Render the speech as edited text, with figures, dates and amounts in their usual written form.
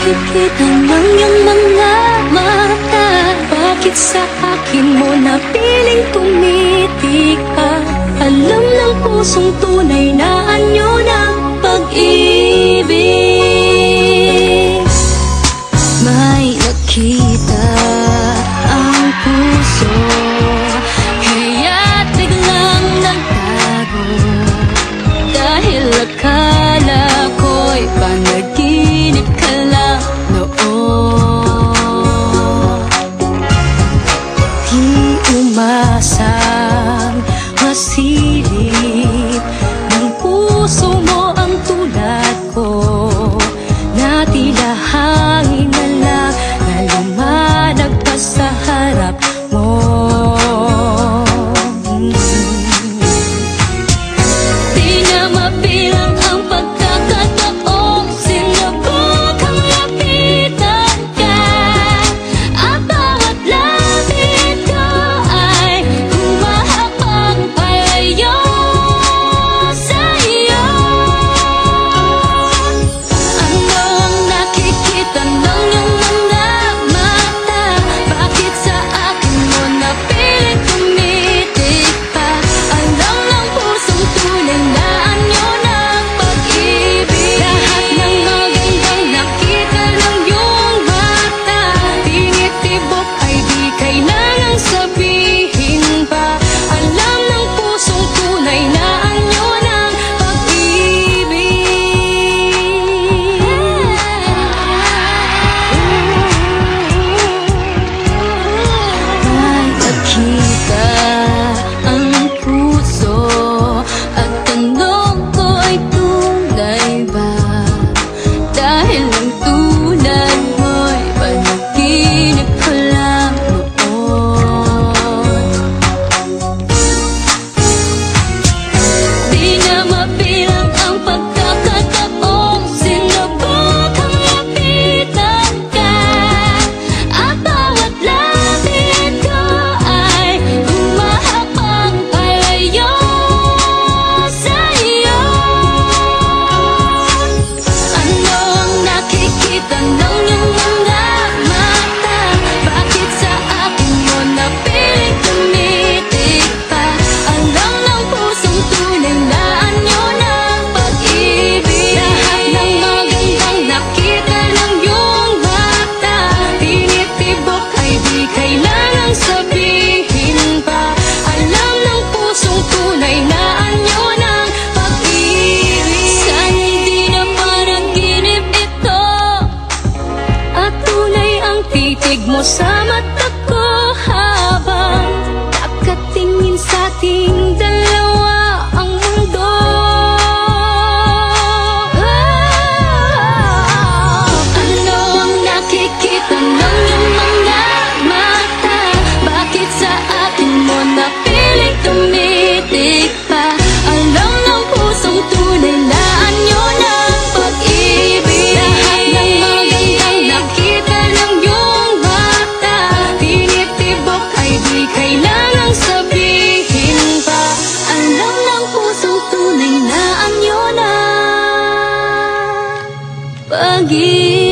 nakikita ng iyong mga mata? Bakit sa akin mo napiling tumitig ka? Alam ng pusong tunay na anyo ng pag-ibig. May nakita ang puso, kaya't biglang nagtago. Dahil akala ko'y panaginip ka lang noon. Di umasang masilip ng puso mo ang tulad ko, na tila hangin na lang na lumanag pa sa harap mo. Di na mabilang ang pagkakataong sinubukang lapitan ka, at bawat lapit ko ay humahapang palayo sa iyo. Ano ang nakikita ng iyong mga mata? Bakit sa akin mo napiling tumitig pa? Alam ng pusong tunay na anyo ng pag-ibig. Lahat ng magandang nakita ng iyong mata, tinitibok ay di kailangang sabihin pa. Alam ng pusong tunay na anyo ng pag-ibig. May nakita ang puso at tanong ko'y tunay ba? Dahil ang tulad mo'y panaginip ko lang noon. Di na mabilang ang pagkakataong sinubukang lapitan ka, at bawat lapit ko ay humahapang palayo sa iyo. Ano ang nakikita ng iyong mga mata? Bakit sa akin mo napiling tumitig pa? Alam ng pusong tunay na anyo ng pag-ibig. Lahat ng magandang nakita ng iyong mata, tinitibok ay di kailangang sabihin pa. Alam ng pusong tunay na anyo ng pag-ibig. Sana'y di na panaginip ito, at tunay ang titig mo sa mata ko habang nakatingin sa ating dalawa ang mundo. Ano ang nakikita ng iyong mga mata? Bakit sa akin mo napiling tumitig pa? Alam ng pusong tunay na anyo ng pag-ibig. Lahat ng magandang nakita ng iyong mata, tinitibok ay di kailangang sabihin pa. Alam ng pusong tunay na anyo ng pag-ibig.